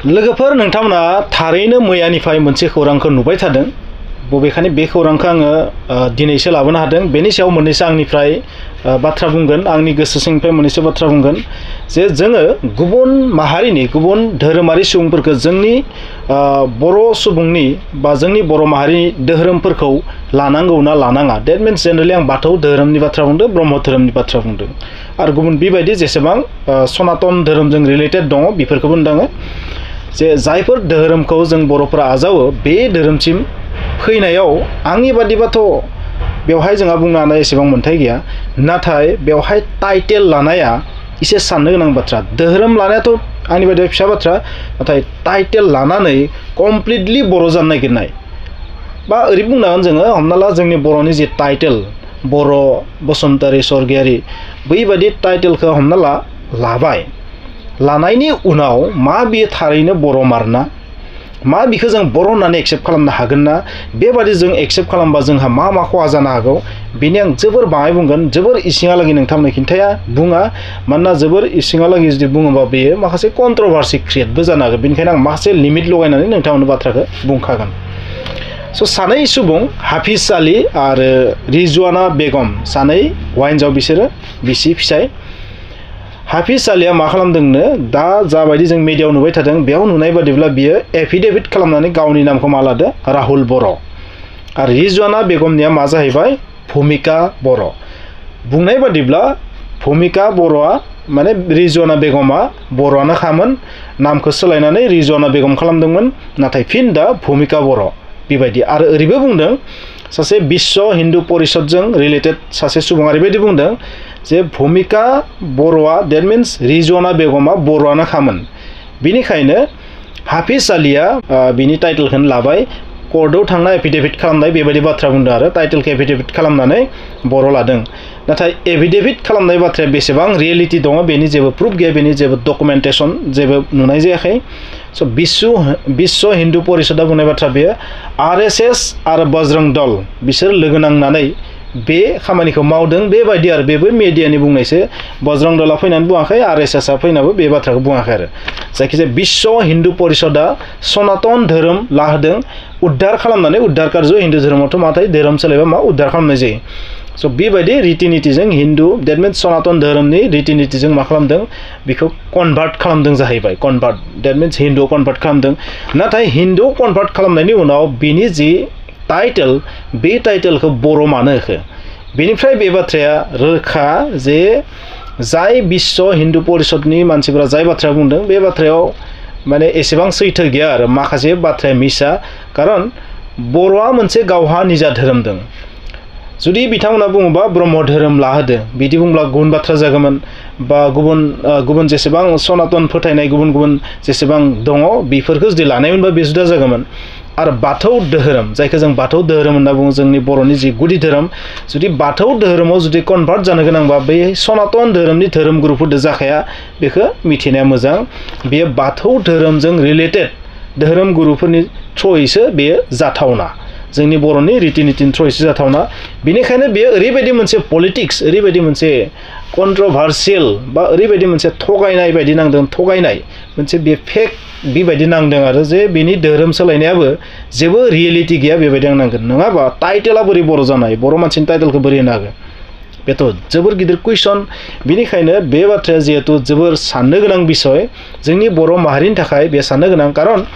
लोगोफोर नोंथांमोना थारैनो मैयानिफ्राय मोनसे खौरांखौ नुबाय थादों बबेखानि बे खौरांखौ आङो दिनैसो लाबोनो हादों बेनि सायाव मोननैसो आंनिफ्राय बाथ्रा बुंगोन आंनि गोसो सिंनिफ्राय मोननैसो बाथ्रा बुंगोन जे जोङो गुबुन माहारिनि गुबुन धोरोमारि सुबुंफोरखौ जोंनि बर' सुबुंनि बा जोंनि बर' माहारिनि धोरोमफोरखौ लानांगौ ना लानाङा दैट मिन्स जेनेरेलि आं बाथौ धोरोमनि बाथ्रा बुंदों ब्रह्म धोरोमनि बाथ्रा बुंदों आरो गुबुन बेबायदि जेसेबां सनातन धोरोमजों रिलेटेड दङ बेफोरखौबो बुंदों जे जायफोर धोरोमखौ जों बर'फोरा आजावो बे धोरोमसिम फैनायाव आंनि बादिबाथ' बेवहाय जोंहा बुंनो हानाय एसेबां मोन्थाय गैया नाथाय बेवहाय टाइटेल लानाया एसे साननो गोनां बाथ्रा धोरोम लानायाथ' आंनि बादिबा फिसा बाथ्रा नाथाय टाइटेल लानानै कमप्लिटलि बर' जानो नागिरनाय बा ओरै बुंनांगोन जोङो हमना ला जोंनि बर'नि जे टाइटेल बर' बसुमतारी स्वर्गियारि बैबायदि टाइटेलखौ हमना लाबाय लानायनि उनाव मा बियो थारैनो बर' मारना मा बिखौ जों बर' होननानै एक्सेप्ट खालामनो हागोन ना बेबादि जों एक्सेप्ट खालामबा जोंहा मा खहा जानो हागौ बेनि आं जोबोर बाङाय बुंगोन जोबोर इसिङालागै नोंथांमोननो खिन्थाया बुङा मानोना जोबोर इसिङालागै जुदि बुङोबा बेयो माखासे कन्ट्रभार्सि क्रिएटबो जानो हागौ बेनिखायनो आं माखासे लिमिट लगायनानै नोंथांमोननो बाथ्राखौ बुंखागोन स' सानै सुबुं हाफिज आली आरो रिजवाना बेगम सानै हौवा हिन्जाव बिसोरो बिसि फिसाय हाफिज आलीया मा खालामदोंनो दा जाबायदि जों मिडियायाव नुबाय थादों बेयाव नुनाय बादिब्ला बियो एफिडेभिट खालामनानै गावनि नामखौ मा लादो राहुल बर' आरो रिजवाना बेगमनिया मा जाहैबाय भुमिका बर' बुंनाय बादिब्ला भुमिका बर'आ माने रिजवाना बेगमा बर'आनो खामोन नामखौ सोलायनानै रिजवाना बेगम खालामदोंमोन नाथाय फिन दा भुमिका बर' बेबायदि आरो ओरैबो बुंदों सासे विश्व हिन्दु परिषदजों रिलेटेड सासे सुबुङा ओरैबायदि बुंदों जे भुमिका बर'आ दैट मिन्स रिजवाना बेगमा बर'आनो खामोन बेनिखायनो हाफिज आलीया बिनि टाइटेलखौनो लाबाय कर्टआव थांना एफिडेभिट खालामनाय बेबायदि बाथ्रा बुंदों आरो टाइटेलखौ एफिडेभिट खालामनानै बर' लादों नाथाय एफिडेभिट खालामनाय बाथ्राया बेसेबां रियेलिटि दङ बेनि जेबो प्रुफ गैया बेनि जेबो डकुमेन्टेसन जेबो नुनाय जायाखै स' विश्व हिन्दु परिषदआ बुंनाय बाथ्रा बेयो आरएसएस आरो बजरं दल बिसोर लोगो नांनानै बे खामानिखौ मावदों बेबायदि आरो बेबो मिडियानि बुंनायसो बजरं दलआ फैनानै बुङाखै आरएसएसआ फैनाबो बे बाथ्राखौ बुङाखै आरो जायखिजाया विश्व हिन्दु परिषदआ सनातन धोरोम लाहोदों उद्धार खालामनानै उद्धार कार्य हिन्दु धोरोमावथ' माथाय धोरोम सोलायबा मा उद्धार खालामनाय जायो स' बेबायदि रिति नितिजों हिन्दु दैट मिन्स सनातन धोरोमनि रिति नितिजों मा खालामदों बेखौ कनभार्ट खालामदों जाहैबाय कनभार्ट दैट मिन्स हिन्दुआव कनभार्ट खालामदों नाथाय हिन्दुआव कनभार्ट खालामनायनि उनाव बिनि जि टाइटेल बे टाइटेलखौ बर' मानो होखो बेनिफ्राय बे बाथ्राया रोखा जे जाय विश्व हिन्दु परिषदनि मानसिफोरा जाय बाथ्रा बुंदों बे बाथ्रायाव माने एसेबां सैथो गैया आरो माखासे बाथ्राया मिसा खारन बर'आ मोनसे गावहा निजा धोरोम दं जुदि बिथांमोना बुङोबा ब्रह्म धोरोम लाहोदो बिदि बुंब्ला गुबुन बाथ्रा जागौमोन बा गुबुन जेसेबां सनातन फोथायनाय गुबुन जेसेबां दङ बेफोरखौ जुदि लानायमोनबा बे जुदा जागौमोन आरो बाथौ धोरोम जायखौ जों बाथौ धोरोम होनना बुङो जोंनि बर'नि जि गुदि धोरोम जुदि बाथौ धोरोमाव जुदि कनभार्ट जानो गोनांबा बै सनातन धोरोमनि धोरोम गुरुफोरजों जाखाया बेखौ मिथिनाया मोजां बेयो बाथौ धोरोमजों रिलेटेड धोरोम गुरुफोरनि थ्रयैसो बेयो जाथावना जोंनि बर'नि रिति नितिनि थ्रयैसो जाथावना बेनिखायनो बेयो ओरैबायदि मोनसे पलिटिक्स ओरैबायदि मोनसे कन्ट्रभार्सियेल बा ओरैबायदि मोनसे थगायनाय बायदि नांदों थगायनाय मोनसे बे फेक बेबायदि नांदों आरो जे बिनि धोरोम सोलायनायाबो जेबो रियेलिटि गैया बेबायदि आं नांगोन नङाबा टाइटेला बोरै बर' जानाय बर' मानसिनि टाइटेलखौ बोरै होनो हागोन बेथ' जोबोर गिदिर कुइसन बेनिखायनो बे बाथ्राया जिहेतु जोबोर साननो गोनां बिसय जोंनि बर' माहारिनि थाखाय बे साननो गोनां खारन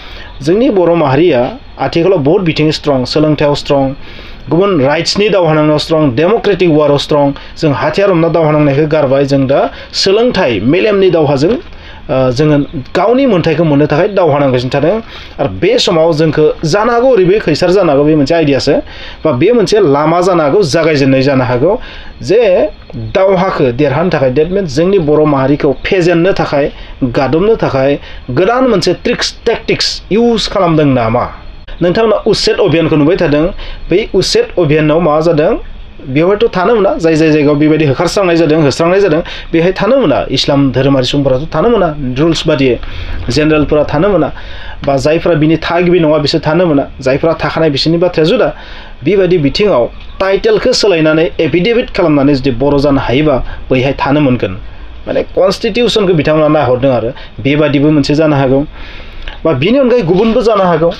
जोंनि बर' माहारिया आथिखालाव बहुत बिथिङै स्ट्रं सोलोंथायाव स्ट्रं गुबुन राइट्सनि दावहा नांनायाव स्ट्रं डेम'क्रेटिक वाराव स्ट्रं जों हाथियार हमना दावहा नांनायखौ गारबाय जों दा सोलोंथाइ मेलेमनि दावहाजों जोङो गावनि मोन्थायखौ मोननो थाखाय दावहा नांगासिनो थादों आरो बे समाव जोंखौ जानो हागौ ओरैबायदि खैसार जानो हागौ बे मोनसे आइडियासो बा बे मोनसे लामा जानो हागौ जागायजेननाय जानो हागौ जे दावहाखौ देरहानो थाखाय दैट मिन्स जोंनि बर' माहारिखौ फेजेननो थाखाय गादबनो थाखाय गोदान मोनसे ट्रिक्स टेक्टिक्स इउज खालामदों नामा नोंथांमोना उच्चेद अभियानखौ नुबाय थादों बै उच्चेद अभियानाव मा जादों बेवहायथ' थानो मोना जाय जायगायाव बेबायदि होस्रांनाय जादों बेहाय थानो मोना इस्लाम धोरोमारि सुबुंफोराथ' थानो मोना रुल्स बादियै जेनेरेलफोरा थानो मोना बा जायफोरा बिनि थागिबि नङा बिसोर थानो मोना जायफोरा थाखानाय बिसोरनि बाथ्राया जुदा बेबायदि बिथिङाव टाइटेलखौ सोलायनानै एफिडेभिट खालामनानै जुदि बर' जानो हायोबा बैहाय थानो मोनगोन माने कन्स्टिटिउसनखौ बिथांमोना नाहरदों आरो बेबादिबो मोनसे जानो हागौ बा बिनि अनगायै गुबुनबो जानो हागौ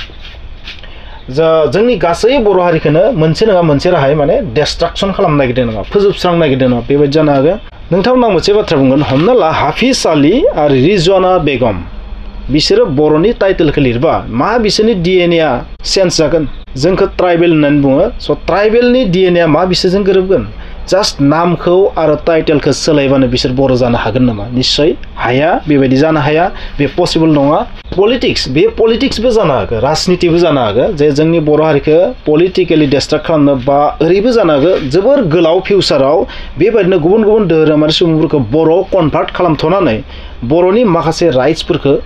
जोंनि गासै बर' हारिखौनो मोनसे नङा मोनसे राहायै माने डिस्ट्राक्शन खालामनो नागिरदों नङा फोजोबस्रांनो नागिरदों नङा बेबायदि जानो हागौ नोंथांमोन आं मोनसे बाथ्रा बुंगोन हमना ला हाफिज आली आरो रिजवाना बेगम बिसोरो बर'नि टाइटेलखौ लिरबा मा बिसोरनि डिएनएआ चेन्ज जागोन जोंखौ ट्राइबेल होननानै बुङो स' ट्राइबेलनि डिएनएआ मा बिसोरजों गोरोबगोन जास्ट नामखौ आरो टाइटेलखौ सोलायबानो बिसोर बर' जानो हागोन नामा निस्सय हाया बेबायदि जानो हाया बे पसिबल नङा पलिटिक्स बे पलिटिक्सबो जानो हागौ राजनितिबो जानो हागौ जे जोंनि बर' हारिखौ पलिटिकेलि डिस्ट्राक्ट खालामनो बा ओरैबो जानो हागौ जोबोर गोलाव फिउचाराव बेबायदिनो गुबुन गुबुन धोरोमारि सुबुंफोरखौ बर' कनभार्ट खालामथ'नानै बर'नि माखासे राइट्सफोरखौ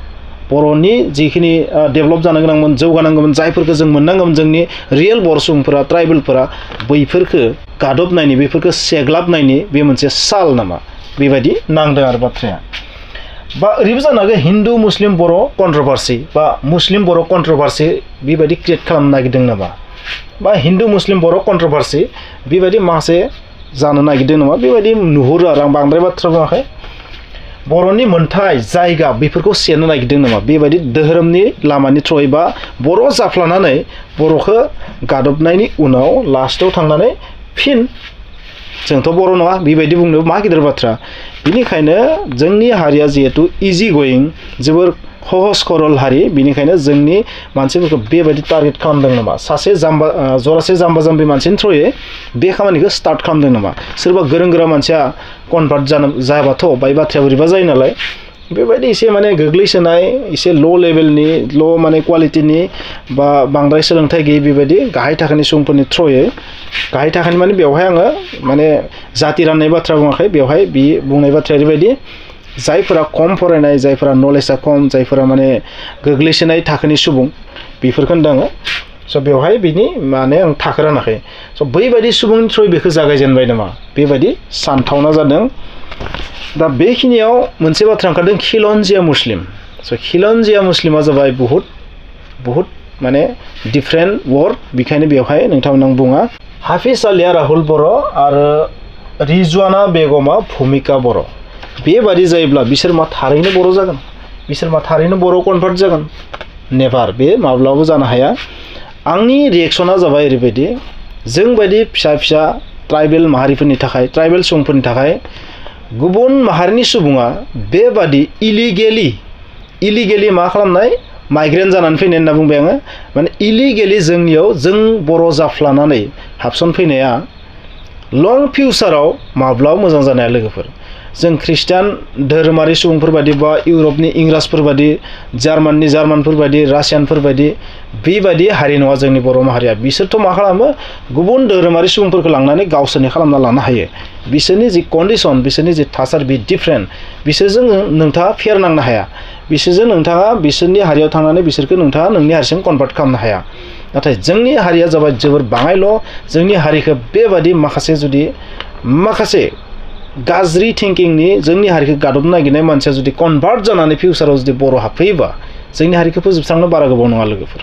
बर'नि जिखिनि डेभेलप जानो गोनांमोन जौगानांगौमोन जायफोरखौ जों मोननांगौमोन जोंनि रियेल बर' सुबुंफोरा ट्राइबेलफोरा बैफोरखौ गादबनायनि बेफोरखौ सेग्लाबनायनि बे मोनसे साल नामा बेबायदि नांदों आरो बाथ्राया बा ओरैबो जानो हागौ हिन्दु मुस्लिम बर' कन्ट्रभार्सि बा मुस्लिम बर' कन्ट्रभार्सि बेबायदि क्रिएट खालामनो नागिरदों नामा बा हिन्दु मुस्लिम बर' कन्ट्रभार्सि बेबायदि माखासे जानो नागिरदों नामा बेबायदि नुहुरो आरो आं बांद्राय बाथ्रा बुङाखै बर'नि मोनथाय जायगा बेफोरखौ सेनो नागिरदों नामा बेबायदि धोरोमनि लामानि थ्रयै बा बर' जाफ्लानानै बर'खौ गादबनायनि उनाव लास्टआव थांनानै फिन जोंथ' बर' नङा बेबायदि बुंनो मा गिदिर बाथ्रा बिनिखायनो जोंनि हारिया जिहेतु इजि गोयिं जोबोर सहज सरल हारि बिनिखायनो जोंनि मानसिफोरखौ बेबायदि टारगेट खालामदों नामा सासे जरासे जाम्बा जाम्बि मानसिनि थ्रयै बे खामानिखौ स्टार्ट खालामदों नामा सोरबा गोरों गोरा मानसिया कनभार्ट जाबाथ' बाय बाथ्राया बोरैबा जायो नालाय बेबायदि एसे माने गोग्लैसोनाय एसे ल' लेभेलनि ल' माने क्वालिटिनि बा बांद्राय सोलोंथाइ गैयै बेबायदि गाहाय थाखोनि सुबुंफोरनि थ्रयै गाहाय थाखोनि माने बेवहाय आङो माने जाति राननाय बाथ्रा बुङाखै बेवहाय बे बुंनाय बाथ्राया ओरैबायदि जायफोरा खम फरायनाय जायफोरा नलेजआ खम जायफोरा माने गोग्लैसोनाय थाखोनि सुबुं बेफोरखौ होनदों आङो स' बेवहाय बिनि माने आं थाखो रानाखै स' बैबायदि सुबुंनि थ्रयै बेखौ जागायजेनबाय नामा बेबायदि सानथावना जादों दा बेखिनियाव मोनसे बाथ्रा ओंखारदों खिलन्जिया मुस्लिम स' खिलन्जिया मुस्लिमा जाबाय बहुद माने डिफरेन्ट वर्ड बेखायनो बेवहाय नोंथांमोन बुङा हाफिज आलिया राहुल बर' आरो रिजवाना बेगमा भुमिका बर' बेबादि जायोब्ला बिसोर मा थारैनो बर' जागोन बिसोर मा थारैनो बर' कनभार्ट जागोन नेभार बे माब्लाबाबो जानो हाया आंनि रिएक्सना जाबाय ओरैबायदि जोंबायदि फिसा फिसा ट्राइबेल माहारिफोरनि थाखाय ट्राइबेल सुबुंफोरनि थाखाय गुबुन माहारिनि सुबुङा बेबादि इलिगेलि मा खालामनाय माइग्रेन्ट जानानै फैनाय होनना बुंबाय आङो माने इलिगेलि जोंनियाव जों बर' जाफ्लानानै हाबसन फैनाया लं फिउचाराव माब्लाबा मोजां जानाया लोगोफोर जों ख्रिस्टान धोरोमारि सुबुंफोर बायदि बा इउरपनि इंराजफोर बायदि जार्मानफोर बायदि रासियानफोर बायदि बेबायदि हारि नङा जोंनि बर' माहारिया बिसोरथ' मा खालामो गुबुन धोरोमारि सुबुंफोरखौ लांनानै गावसोरनि खालामना लानो हायो बिसोरनि जि कन्डिसन बिसोरनि जि थासारि बे डिफरेन्ट बिसोरजों नोंथाङा फेर नांनो हाया बिसोरजों नोंथाङा बिसोरनि हारियाव थांनानै बिसोरखौ नोंथाङा नोंनि हारिजों कनभार्ट खालामनो हाया नाथाय जोंनि हारिया जाबाय जोबोर बाङायल' जोंनि हारिखौ बेबादि माखासे गाज्रि थिंकिंनि जोंनि हारिखौ गादबनो नागिरनाय मानसिया जुदि कनभार्ट जानानै फिउचाराव जुदि बर' हाबफैयोबा जोंनि हारिखौ फोजोबस्रांनो बारा गोबाव नङा लोगोफोर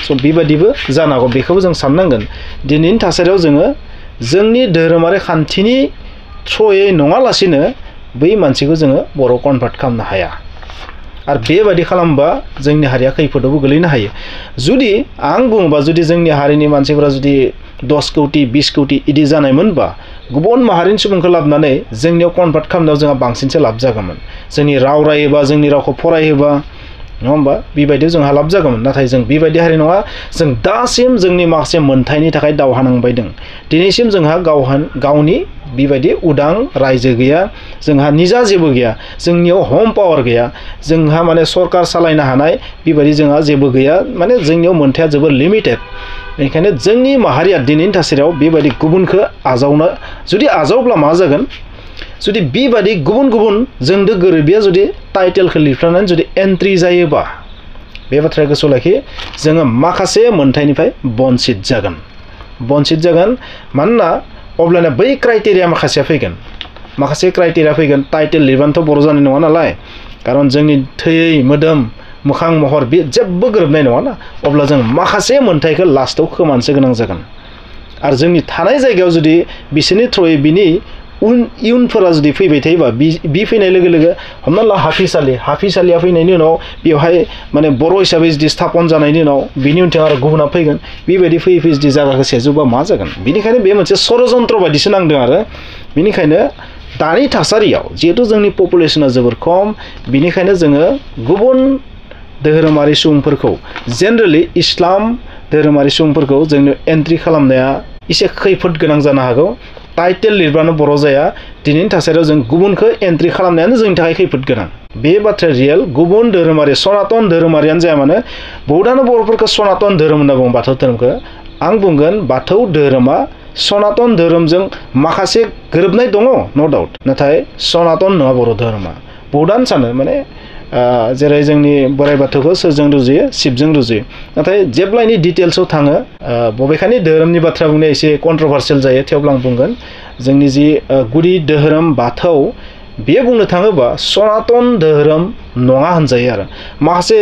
स' बेबादिबो जानो हागौ बेखौबो जों साननांगोन दिनैनि थासारियाव जोङो जोंनि धोरोमारि खान्थिनि थ्रयै नङालासिनो बै मानसिखौ जोङो बर' कनभार्ट खालामनो हाया आरो बेबायदि खालामबा जोंनि हारिया खैफोदावबो गोलैनो हायो जुदि आं बुङोबा जुदि जोंनि हारिनि मानसिफोरा जुदि 10 कौटि 20 कौटि इदि जानायमोनबा गुबुन माहारिनि सुबुंखौ लाबोनानै जोंनियाव कनभार्ट खालामनायाव जोंहा बांसिनसो लाब जागौमोन जोंनि राव रायोबा जोंनि रावखौ फरायोबा नङा होमबा बेबायदियाव जोंहा लाब जागौमोन नाथाय जों बेबायदि हारि नङा जों दासिम जोंनि माखासे मोनथायनि थाखाय दावहा नांबाय दं दिनैसिम जोंहा गावनि बेबायदि उदां रायजो गैया जोंहा निजा जेबो गैया जोंनियाव होम पावार गैया जोंहा माने सरकार सालायनो हानाय बेबायदि जोंहा जेबो गैया माने जोंनियाव मोनथाया जोबोर लिमिटेड बेनिखायनो जोंनि माहारिया दिनैनि थासारियाव बेबायदि गुबुनखौ आजावनो जुदि आजावब्ला मा जागोन जुदि बेबायदि गुबुन जोंदो गोरोबिया जुदि टाइटेलखौ लिरफ्लानानै जुदि एन्ट्रि जायोबा बे बाथ्राया गोसोआव लाखि जोङो माखासे मोनथायनिफ्राय बन्सित जागोन मानोना अब्लाना बै क्राइटेरिया माखासेया फैगोन टाइटेल लिरबानोथ' बर' जानाय नङा नालाय खारन जोंनि थै मोदोम मोखां महर बे जेबो गोरोबनाय नङा ना अब्ला जों माखासे मोनथायखौ लास्टआव खोमानोसो गोनां जागोन आरो जोंनि थानाय जायगायाव जुदि बिसोरनि थ्रयै बिनि इयुनफोरा जुदि फैबाय थायोबा बि फैनाय लोगो लोगो हमना ला हाफिसालिया फैनायनि उनाव बेवहाय माने बर' हिसाबै जुदि स्थापन जानायनि उनाव बिनि उनथिं आरो गुबुना फैगोन बेबायदि फैयै जुदि जायगाखौ सेजोबा मा जागोन बेनिखायनो बे मोनसे षड़यन्त्र बायदिसो नांदों आरो बेनिखायनो दानि थासारियाव जिहेतु जोंनि पपुलेसना जोबोर खम बेनिखायनो जोङो गुबुन धोरोमारि सुबुंफोरखौ जेनेरेलि इस्लाम धोरोमारि सुबुंफोरखौ जोंनो एन्ट्रि खालामनाया एसे खैफोद गोनां जानो हागौ टाइटेल लिरबानो बर' जाया दिनैनि थासारियाव जों गुबुनखौ एन्ट्रि खालामनायानो जोंनि थाखाय खैफोद गोनां बे बाथ्राया रियेल गुबुन धोरोमारि सनातन धोरोमारियानो जाया मानो बहुतानो बर'फोरखौ सनातन धोरोम होनना बुङो बाथौ धोरोमखौ आं बुंगोन बाथौ धोरोमा सनातन धोरोमजों माखासे गोरोबनाय दङ नो डाउट नाथाय सनातन नङा बर' धोरोमा बहुतानो सानो माने जेरै जोंनि बोराइ बाथौखौ सोरजों रुजुयो शिबजों रुजुयो नाथाय जेब्लायनि डिटेल्सआव थाङो बबेखानि धोरोमनि बाथ्रा बुंनाया एसे कन्ट्रभार्सियेल जायो थेवब्ला आं बुंगोन जोंनि जि गुदि धोरोम बाथौ बेयो बुंनो थाङोबा सनातन धोरोम नङा होनजायो आरो माखासे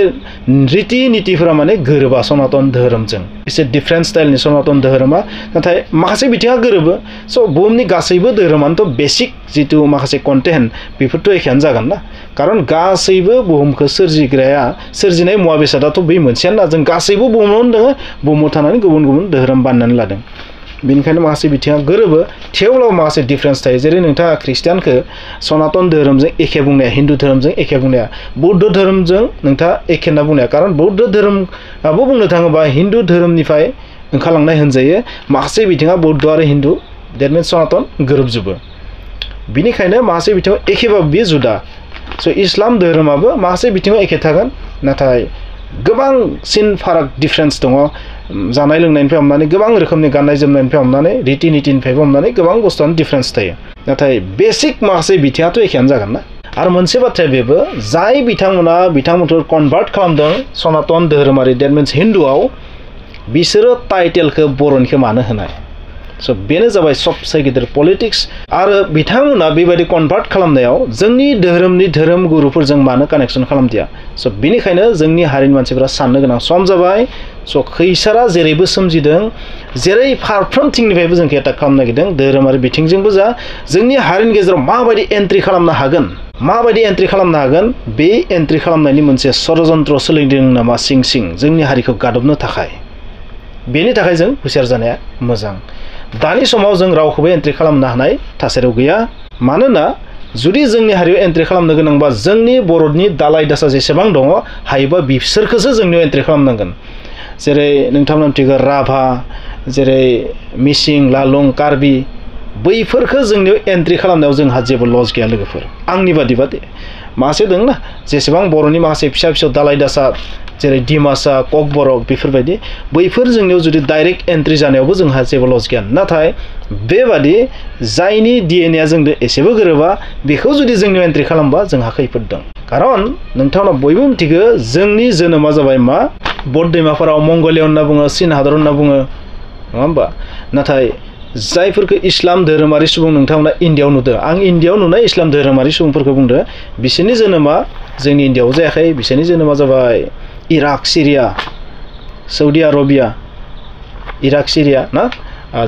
रीति नीतिफोरा माने गोरोबा सनातन धोरोमजों एसे डिफरेन्ट स्टाइलनि सनातन धोरोमा नाथाय माखासे बिथिङा गोरोबो स' बुहुमनि गासैबो धोरोमानोथ' बेसिक जिथु माखासे कन्टेन्ट बेफोरथ' एखेयानो जागोन ना खारन गासैबो बुहुमखौ सोरजिग्राया सोरजिनाय मुवा बेसादाथ' बै मोनसेयानो ना जों गासैबो बुहुमावनो दङ बुहुमाव थानानै गुबुन गुबुन धोरोम बानायनानै लादों बेनिखायनो माखासे बिथिङा गोरोबो थेवब्लाबो माखासे डिफरेन्स थायो जेरै नोंथाङा ख्रिस्टियानखौ सनातन धोरोमजों एखे बुंनाया हिन्दु धोरोमजों एखे बुंनाया बौद्ध धोरोमजों नोंथाङा एखे होनना बुंनाया खारन बौद्ध धोरोमाबो बुंनो थाङोबा हिन्दु धोरोमनिफ्राय ओंखारलांनाय होनजायो माखासे बिथिङा बौद्ध आरो हिन्दु देट मिन्स सनातन गोरोबजोबो बेनिखायनो माखासे बिथिङाव एखेबाबो बेयो जुदा स' इस्लाम धोरोमाबो माखासे बिथिङाव एखे थागोन नाथाय गोबांसिन फाराग डिफरेन्स दङ जानाय लोंनायनिफ्राय हमनानै गोबां रोखोमनि गाननाय जोमनायनिफ्राय हमनानै रीति नीतिनिफ्रायबो हमनानै गोबां बुस्थुआनो डिफरेन्स थायो नाथाय बेसिक माखासे बिथिङाथ' एखेयानो जागोन ना आरो मोनसे बाथ्राया बेबो जाय बिथांमोनखौ कनभार्ट खालामदों सनातन धोरोमारि देट मिन्स हिन्दुआव बिसोरो टाइटेलखौ बर'निखौ मानो होनाय स' बेनो जाबाय सबसे गिदिर पलिटिक्स आरो बिथांमोना बेबायदि कनभार्ट खालामनायाव जोंनि धोरोमनि धोरोम गुरुफोरजों मानो कानेक्सन खालामदिया स' बेनिखायनो जोंनि हारिनि मानसिफोरा साननो गोनां सम जाबाय स' खैसारा जेरैबो सोमजिदों जेरै फारफ्रोमथिंनिफ्रायबो जोंखौ एटाक खालामनो नागिरदों धोरोमारि बिथिंजोंबो जा जोंनि हारिनि गेजेराव माबायदि एन्ट्रि खालामनो हागोन बे एन्ट्रि खालामनायनि मोनसे षड़यन्त्र सोलिदों नामा सिं जोंनि हारिखौ गादबनो थाखाय बेनि थाखाय जों हुसियार जानाया मोजां दानि समाव जों रावखौबो एन्ट्रि खालामनो हानाय थासारियाव गैया मानोना जुदि जोंनि हारियाव एन्ट्रि खालामनो गोनांबा जोंनि बर'नि दालाय दासा जेसेबां दङ हायोबा बिसोरखौसो जोंनियाव एन्ट्रि खालामनांगोन जेरै नोंथांमोना मिथिगौ राभा जेरै मिसिं लालुं कार्बि बैफोरखौ जोंनियाव एन्ट्रि खालामनायाव जोंहा जेबो लस गैया लोगोफोर आंनि बादिबा मासे दं ना जेसेबां बर'नि माखासे फिसा फिसौ दालाय दासा जेरै डिमासा ककबरक बेफोरबायदि बैफोर जोंनियाव जुदि डाइरेक्ट एन्ट्रि जानायावबो जोंहा जेबो लस गैया नाथाय बेबादि जायनि डिएनएआ जोंजों एसेबो गोरोबा बेखौ जुदि जोंनियाव एन्ट्रि खालामबा जोंहा खैफोद दं खारन नोंथांमोना बयबो मिथिगौ जोंनि जोनोमा जाबाय मा बौद्ध दैमाफोराव मंगलिया होनना बुङो चीन हादर होनना बुङो नङा होमबा नाथाय जायफोरखौ इस्लाम धोरोमारि सुबुं नोंथांमोना इन्डियाव नुदों आं इन्डियाव नुनाय इस्लाम धोरोमारि सुबुंफोरखौ बुंदों बिसोरनि जोनोमा जोंनि इन्डियाव जायाखै बिसोरनि जोनोमा जाबाय इराक सिरिया सौदी आरबिया इराक सिरिया ना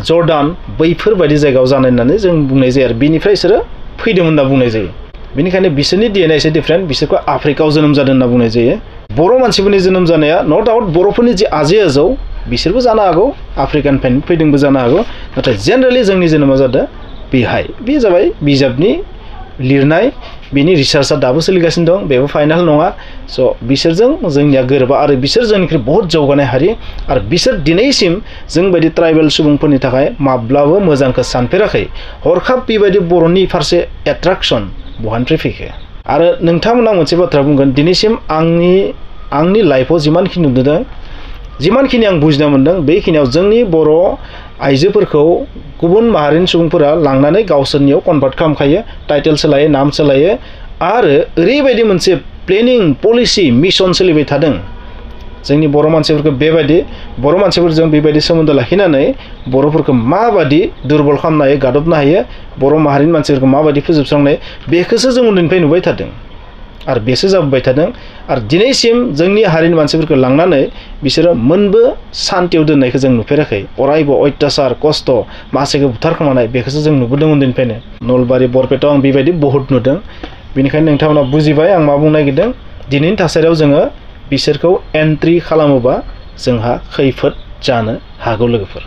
जर्डान बैफोरबायदि जायगायाव जानाय होननानै जों बुंनाय जायो आरो बिनिफ्राय बिसोरो फैदों होनना बुंनाय जायो बेनिखायनो बिसोरनि डिएनए एसे डिफरेन्ट बिसोरखौ आफ्रिकायाव जोनोम जादों होनना बुंनाय जायो बर' मानसिफोरनि जोनोम जानाया नो डाउट बर'फोरनि जि आजै आजौ बिसोरबो जानो हागौ आफ्रिकानिफ्राय फैदोंबो जानो हागौ नाथाय जेनेरेलि जोंनि जोनोमा जादों बेहाय बे जाबाय बिजाबनि लिरनाय बिनि रिसार्चआ दाबो सोलिगासिनो दं बेबो फाइनाल नङा स' बिसोरजों जोंनिया गोरोबा आरो बिसोर जोंनिख्रुइ बहुत जौगानाय हारि आरो बिसोर दिनैसिम जोंबायदि ट्राइबेल सुबुंफोरनि थाखाय माब्लाबो मोजांखौ सानफेराखै हरखाब बेबायदि बर'नि फारसे एट्राक्सन बहानिफ्राय फैखो आरो नोंथांमोना मोनसे बाथ्रा बुंगोन दिनैसिम आंनि लाइफआव जिमानखिनि नुदों जिमानखिनि आं बुजिना मोन्दों बेखिनियाव जोंनि बर' आइजोफोरखौ गुबुन माहारिनि सुबुंफोरा लांनानै गावसोरनियाव कनभार्ट खालामखायो टाइटेल सोलायो नाम सोलायो आरो ओरैबायदि मोनसे प्लेनिं पलिसि मिशन सोलिबाय थादों जोंनि बर' मानसिफोरखौ बेबायदि बर' मानसिफोरजों बेबायदि सोमोन्दो लाखिनानै बर'फोरखौ माबायदि दुर्बल खालामनो हायो गादबनो हायो बर' माहारिनि मानसिफोरखौ माबायदि फोजोबस्रांनो हायो बेखौसो जों उन्दैनिफ्राय नुबाय थादों आरो बेसो जाबोबाय थादों आरो दिनैसिम जोंनि हारिनि मानसिफोरखौ लांनानै बिसोरो मोनबो सान्तियाव दोननायखौ जों नुफेराखै अरायबो अयथासार खस्थ' मानसिखौ बुथारखोमानाय बेखौसो जों नुबोदों उन्दैनिफ्रायनो नलबारि बरपेटायाव आं बेबायदि बहुत नुदों बेनिखायनो नोंथांमोना बुजिबाय आं मा बुंनो नागिरदों दिनैनि थासारियाव जोङो बिसोरखौ एन्ट्रि खालामोबा जोंहा खैफोद जानो हागौ लोगोफोर